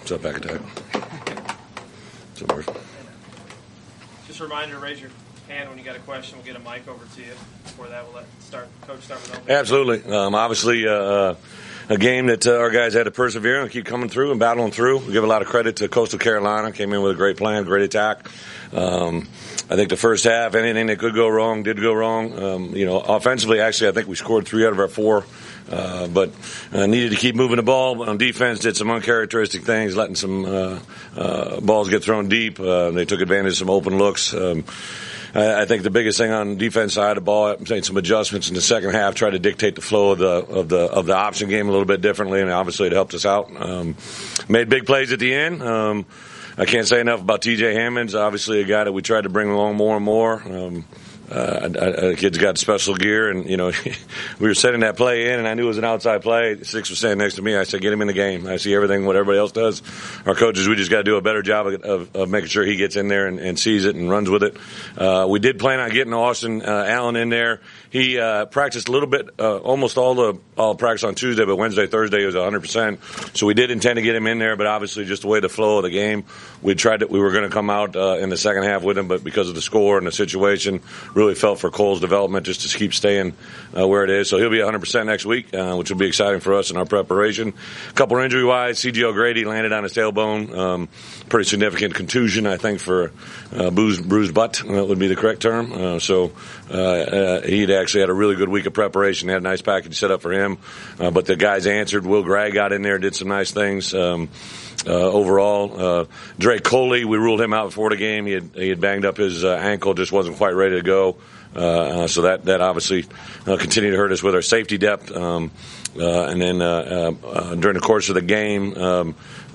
What's up, back attack? Just a reminder, raise your hand when you got a question. We'll get a mic over to you. Before that, we'll let Coach start with opening. Absolutely. Obviously, a game that our guys had to persevere and keep coming through and battling through. We give a lot of credit to Costal Carolina. Came in with a great plan, great attack. I think the first half, anything that could go wrong did go wrong. Offensively, actually, I think we scored 3 out of our 4. But needed to keep moving the ball. But on defense, did some uncharacteristic things, letting some balls get thrown deep. They took advantage of some open looks. I think the biggest thing on the defense side of the ball, made some adjustments in the second half, tried to dictate the flow of the option game a little bit differently, and obviously it helped us out. Made big plays at the end. I can't say enough about T.J. Hammonds, obviously a guy that we tried to bring along more and more. The kid's got special gear, and we were setting that play in, and I knew it was an outside play. Six was standing next to me. I said, "Get him in the game." I see everything what everybody else does. Our coaches, we just got to do a better job of making sure he gets in there and sees it and runs with it. We did plan on getting Austin Allen in there. He practiced a little bit, almost all practice on Tuesday, but Wednesday, Thursday he was 100%. So we did intend to get him in there, but obviously just the way the flow of the game, we were going to come out in the second half with him, but because of the score and the situation, really felt for Cole's development just to keep staying where it is. So he'll be 100% next week, which will be exciting for us in our preparation. A couple injury-wise, C.J. O'Grady landed on his tailbone. Pretty significant contusion, I think, for bruised butt. That would be the correct term. So he'd actually had a really good week of preparation. They had a nice package set up for him. But the guys answered. Will Gregg got in there, did some nice things. Overall, Drake Coley, we ruled him out before the game. He had banged up his ankle, just wasn't quite ready to go. So that obviously continued to hurt us with our safety depth. And then during the course of the game,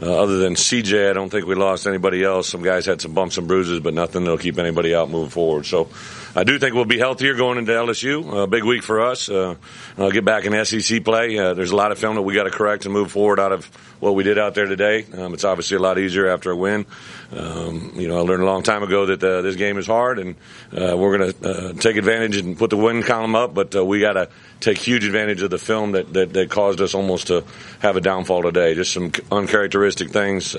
other than CJ, I don't think we lost anybody else. Some guys had some bumps and bruises, but nothing that'll keep anybody out moving forward. So I do think we'll be healthier going into LSU. A big week for us. I'll get back in SEC play. There's a lot of film that we got to correct and move forward out of what we did out there today. It's obviously a lot easier after a win. I learned a long time ago that this game is hard, and we're going to take advantage and put the win column up, but we got to take huge advantage of the film that caused us almost to have a downfall today. Just some uncharacteristic things,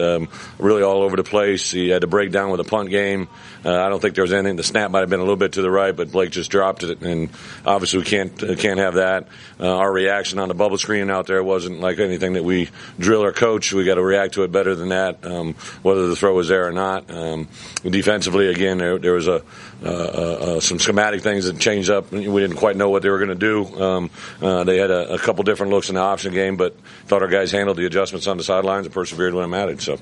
really all over the place. He had to break down with a punt game. I don't think there was anything. The snap might have been a little bit to the right, but Blake just dropped it, and obviously we can't have that. Our reaction on the bubble screen out there wasn't like anything that we drill our coach. We got to react to it better than that, whether the throw was there or not. Defensively, again, there was some schematic things that changed up. We didn't quite know what they were going to do. They had a couple different looks in the option game, but thought our guys handled the adjustments on the sidelines and persevered when it mattered. So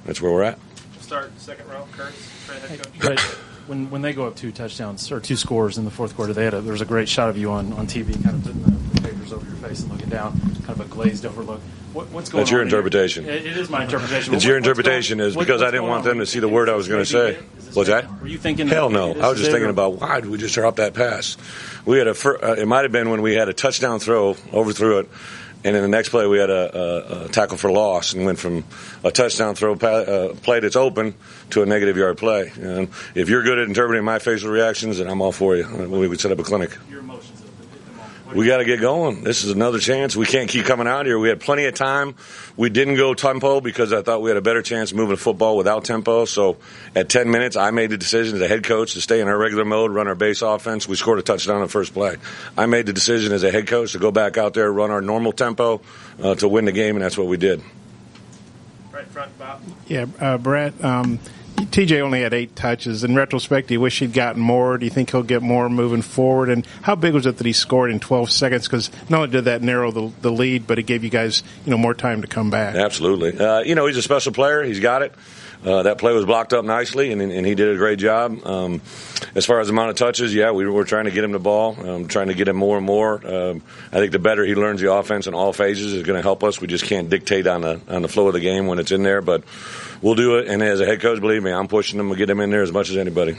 that's where we're at. We'll start second row. Curtis, head coach. Right. When they go up 2 touchdowns or 2 scores in the fourth quarter, there was a great shot of you on TV, kind of putting the papers over your face and looking down, kind of a glazed over look. What's going on? That's your interpretation. It is my interpretation. It's your interpretation is because I didn't want them to see the word I was going to say. What's that? Were you thinking? Hell no. I was just thinking about why did we just drop that pass? We had it might have been when we had a touchdown throw, overthrew it, and in the next play we had a tackle for loss and went from a touchdown throw play that's open to a negative yard play. And if you're good at interpreting my facial reactions, then I'm all for you. We would set up a clinic. Your emotions. We got to get going. This is another chance. We can't keep coming out here. We had plenty of time. We didn't go tempo because I thought we had a better chance moving the football without tempo. So at 10 minutes, I made the decision as a head coach to stay in our regular mode, run our base offense. We scored a touchdown on the first play. I made the decision as a head coach to go back out there, run our normal tempo to win the game, and that's what we did. Right front, Bob. Yeah, Brett, TJ only had 8 touches. In retrospect, do you wish he'd gotten more? Do you think he'll get more moving forward? And how big was it that he scored in 12 seconds? Because not only did that narrow the lead, but it gave you guys more time to come back. Absolutely. He's a special player. He's got it. That play was blocked up nicely, and he did a great job. As far as the amount of touches, we were trying to get him the ball, trying to get him more and more. I think the better he learns the offense in all phases is going to help us. We just can't dictate on the flow of the game when it's in there, but we'll do it. And as a head coach, believe me, I'm pushing him to get him in there as much as anybody.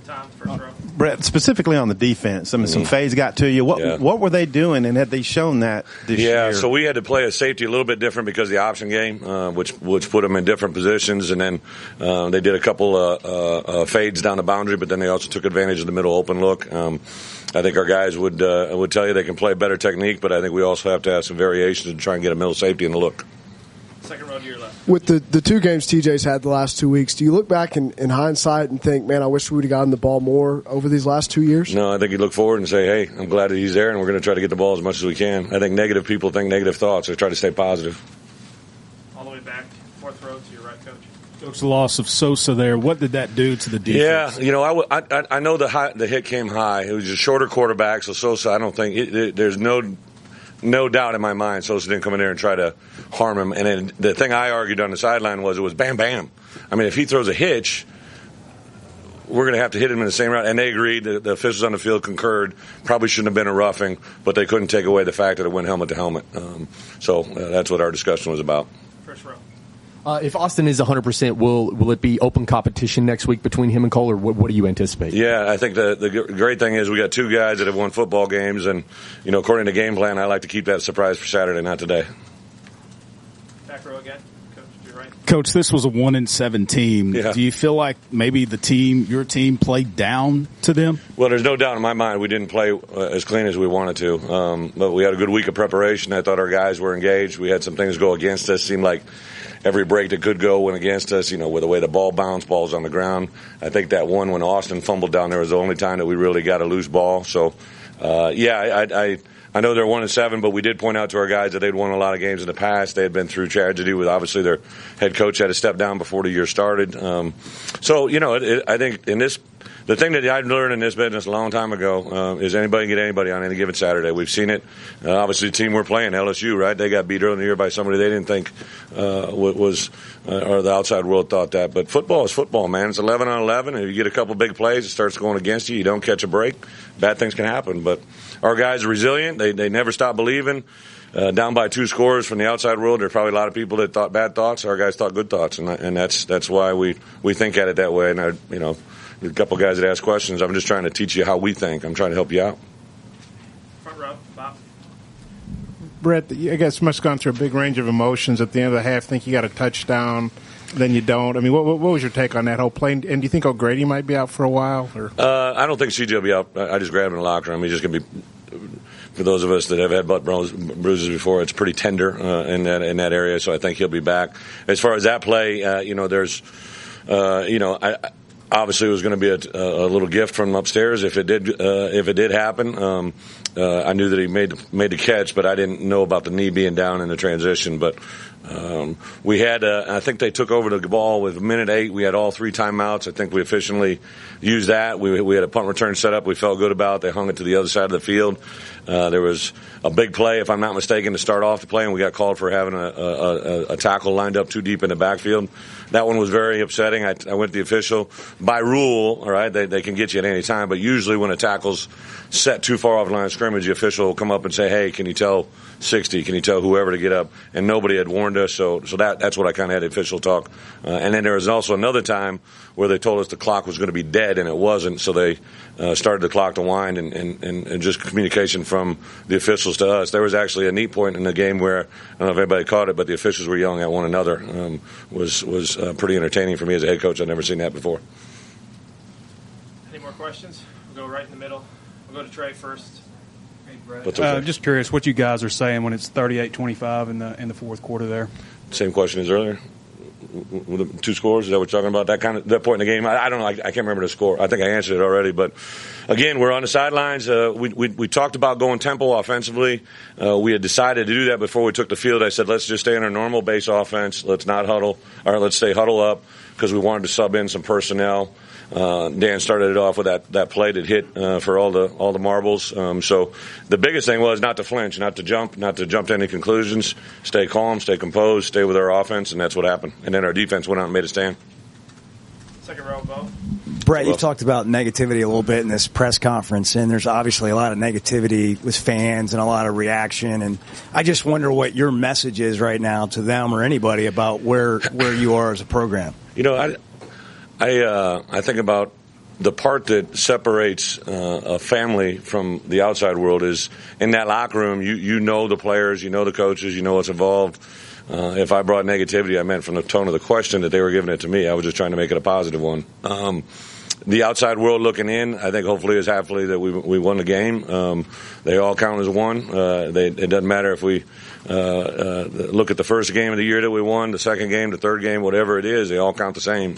Tom, first row. Brett, specifically on the defense, some fades got to you. What were they doing, and had they shown that this year? Yeah, so we had to play a safety a little bit different because of the option game, which put them in different positions, and then they did a couple fades down the boundary, but then they also took advantage of the middle open look. I think our guys would tell you they can play better technique, but I think we also have to have some variations and try and get a middle safety in the look. Second row to your left. With the two games TJ's had the last 2 weeks, do you look back in hindsight and think, man, I wish we would have gotten the ball more over these last 2 years? No, I think you look forward and say, hey, I'm glad that he's there, and we're going to try to get the ball as much as we can. I think negative people think negative thoughts. They try to stay positive. All the way back, fourth row to your right, Coach. Coach, the loss of Sosa there, what did that do to the defense? Yeah, I know the hit came high. It was a shorter quarterback, so Sosa, I don't think there's no doubt in my mind Sosa didn't come in there and try to harm him. And then the thing I argued on the sideline was it was bam, bam. I mean, if he throws a hitch, we're going to have to hit him in the same route. And they agreed. The officials on the field concurred. Probably shouldn't have been a roughing, but they couldn't take away the fact that it went helmet to helmet. So that's what our discussion was about. First row. If Austin is 100%, will it be open competition next week between him and Cole, or what do you anticipate? Yeah, I think the great thing is we got two guys that have won football games, and according to game plan, I like to keep that surprise for Saturday, not today. Back row again, Coach, to your right. Coach, this was a 1-7 team. Yeah. Do you feel like maybe your team played down to them? Well, there's no doubt in my mind we didn't play as clean as we wanted to, but we had a good week of preparation. I thought our guys were engaged. We had some things go against us. Seemed like every break that could go went against us, with the way the ball bounced, balls on the ground. I think that one when Austin fumbled down there was the only time that we really got a loose ball. So, I know they're 1-7, but we did point out to our guys that they'd won a lot of games in the past. They had been through tragedy with obviously their head coach had to step down before the year started. I think in this, the thing that I've learned in this business a long time ago is anybody can get anybody on any given Saturday. We've seen it. Obviously, the team we're playing, LSU, right? They got beat early in the year by somebody they didn't think or the outside world thought that. But football is football, man. It's 11 on 11. If you get a couple big plays, it starts going against you. You don't catch a break. Bad things can happen. But our guys are resilient. They never stop believing. Down by 2 scores from the outside world, there are probably a lot of people that thought bad thoughts. Our guys thought good thoughts, and that's why we think at it that way. And a couple guys that ask questions. I'm just trying to teach you how we think. I'm trying to help you out. Front row, Bob. Bret, I guess must have gone through a big range of emotions at the end of the half. Think you got a touchdown, then you don't. I mean, what was your take on that whole play? And do you think O'Grady might be out for a while? Or? I don't think CJ will be out. I just grabbed him in the locker room. He's just going to be. For those of us that have had butt bruises before, it's pretty tender in that area. So I think he'll be back. As far as that play, there's, obviously it was going to be a little gift from upstairs if it did happen. I knew that he made the catch, but I didn't know about the knee being down in the transition. But we had, I think they took over the ball with 1:08. We had all 3 timeouts. I think we efficiently used that. We had a punt return set up. We felt good about it. They hung it to the other side of the field. There was a big play, if I'm not mistaken, to start off the play, and we got called for having a tackle lined up too deep in the backfield. That one was very upsetting. I went to the official. By rule, all right, they can get you at any time, but usually when a tackle's set too far off the line of scrimmage, the official will come up and say, hey, can you tell 60? Can you tell whoever to get up? And nobody had warned us, so that's what I kind of had the official talk. And then there was also another time where they told us the clock was going to be dead, and it wasn't, so they started the clock to wind, and just communication from the officials to us. There was actually a neat point in the game where, I don't know if anybody caught it, but the officials were yelling at one another. Was pretty entertaining for me as a head coach. I'd never seen that before. Any more questions? We'll go right in the middle. We'll go to Trey first. Just curious what you guys are saying when it's 38-25 in the fourth quarter there. Same question as earlier. With the 2 scores, is that what you're talking about? That point in the game, I don't know. I can't remember the score. I think I answered it already. But again, we're on the sidelines. We talked about going tempo offensively. We had decided to do that before we took the field. I said, let's just stay in our normal base offense. Let's not huddle. Or let's stay huddle up because we wanted to sub in some personnel. Dan started it off with that play that hit for all the marbles. So the biggest thing was not to flinch, not to jump to any conclusions. Stay calm, stay composed, stay with our offense, and that's what happened. And then our defense went out and made a stand. Second row, Bo. Bret, you talked about negativity a little bit in this press conference, and there's obviously a lot of negativity with fans and a lot of reaction. And I just wonder what your message is right now to them or anybody about where you are as a program. I think about the part that separates a family from the outside world is in that locker room. You know the players, you know the coaches, you know what's involved. If I brought negativity, I meant from the tone of the question that they were giving it to me. I was just trying to make it a positive one. the outside world looking in, I think hopefully is happily that we won the game. They all count as one. It doesn't matter if we look at the first game of the year that we won, the second game, the third game, whatever it is, they all count the same.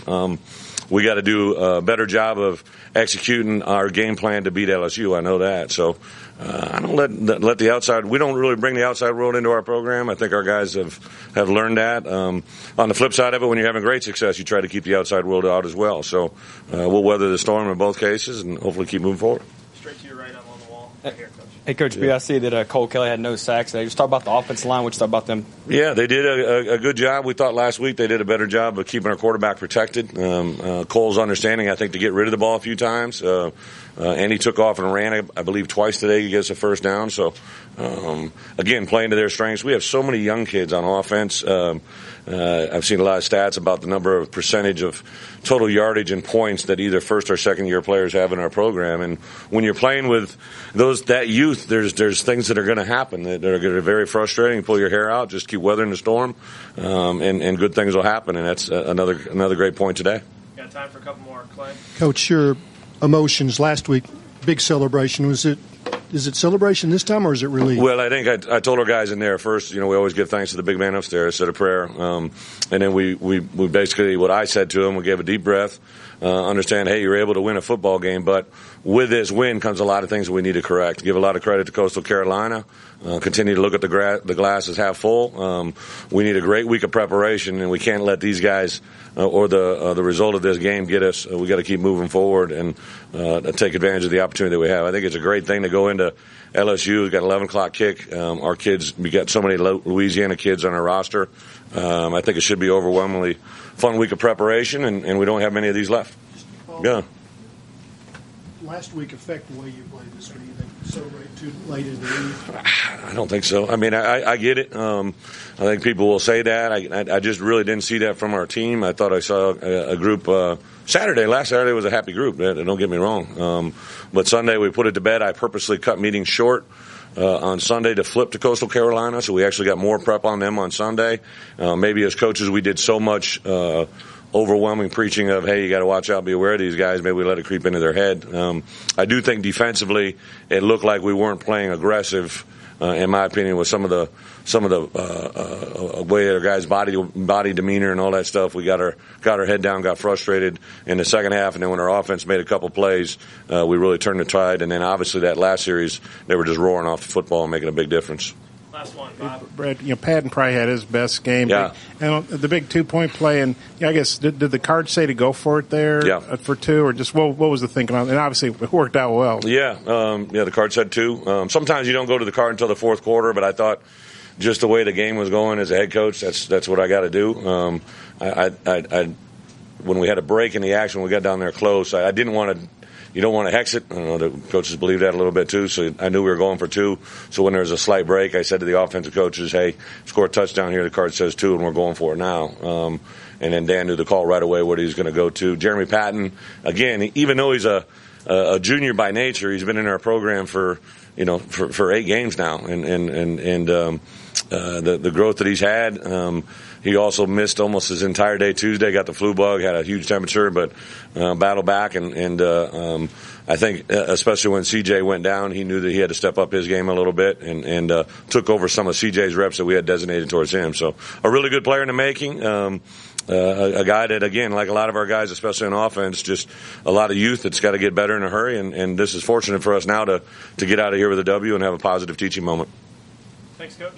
We got to do a better job of executing our game plan to beat LSU. I know that. So I don't let the outside. We don't really bring the outside world into our program. I think our guys have learned that. On the flip side of it, when you're having great success, you try to keep the outside world out as well. So we'll weather the storm in both cases and hopefully keep moving forward. Straight to your right, I'm on the wall. Right here, Coach. Hey, Coach B, I see that Cole Kelly had no sacks today. Just talk about the offensive line. What you thought about them? Yeah, they did a good job. We thought last week they did a better job of keeping our quarterback protected. Cole's understanding, I think, to get rid of the ball a few times. And he took off and ran, I believe, twice today. He gets a first down. So, again, playing to their strengths. We have so many young kids on offense. I've seen a lot of stats about the number of percentage of total yardage and points that either first or second year players have in our program. And when you're playing with that youth, there's things that are going to happen that are going to be very frustrating. Pull your hair out, just keep weathering the storm, and good things will happen. And that's another great point today. Got time for a couple more, Clay. Coach, your emotions last week, big celebration. Is it celebration this time, or is it relief? Well, I think I told our guys in there first, we always give thanks to the big man upstairs, said a prayer. And then we basically, what I said to him, we gave a deep breath, understand, hey, you're able to win a football game, but with this win comes a lot of things that we need to correct. Give a lot of credit to Costal Carolina. Continue to look at the glass as half full. We need a great week of preparation, and we can't let these guys or the result of this game get us. We got to keep moving forward and take advantage of the opportunity that we have. I think it's a great thing to go into LSU. We've got an 11 o'clock kick. Our kids, we got so many Louisiana kids on our roster. I think it should be overwhelmingly fun week of preparation, and we don't have many of these left. Yeah. Last week affect the way you played this week? You think celebrate too late in the week? I don't think so. I mean, I get it. I think people will say that. I just really didn't see that from our team. I thought I saw a group last Saturday was a happy group. Don't get me wrong. But Sunday we put it to bed. I purposely cut meetings short on Sunday to flip to Coastal Carolina, so we actually got more prep on them on Sunday. Maybe as coaches we did so much overwhelming preaching of, hey, you got to watch out, be aware of these guys. Maybe we let it creep into their head. I do think defensively it looked like we weren't playing aggressive, in my opinion, with some of the way our guys' body demeanor and all that stuff. We got our head down, got frustrated in the second half, and then when our offense made a couple plays, we really turned the tide. And then obviously that last series, they were just roaring off the football and making a big difference. Last one, Bob. Brad, Patton probably had his best game. Yeah. And the big 2-point play, and I guess did the card say to go for it there? Yeah. For two, or just what was the thinking on? And obviously it worked out well. Yeah, the card said 2. Sometimes you don't go to the card until the fourth quarter, but I thought just the way the game was going as a head coach, that's what I got to do. When we had a break in the action, we got down there close. I didn't want to. You don't want to hex it. I know the coaches believe that a little bit too, so I knew we were going for 2. So when there was a slight break, I said to the offensive coaches, hey, score a touchdown here. The card says 2, and we're going for it now. And then Dan knew the call right away what he was going to go to. Jeremy Patton, again, even though he's a junior by nature, he's been in our program for 8 games now. And the growth that he's had, he also missed almost his entire day Tuesday, got the flu bug, had a huge temperature, but battled back. And I think especially when CJ went down, he knew that he had to step up his game a little bit and took over some of CJ's reps that we had designated towards him. So a really good player in the making. A guy that, again, like a lot of our guys, especially on offense, just a lot of youth that's got to get better in a hurry. And this is fortunate for us now to get out of here with a W and have a positive teaching moment. Thanks, Coach.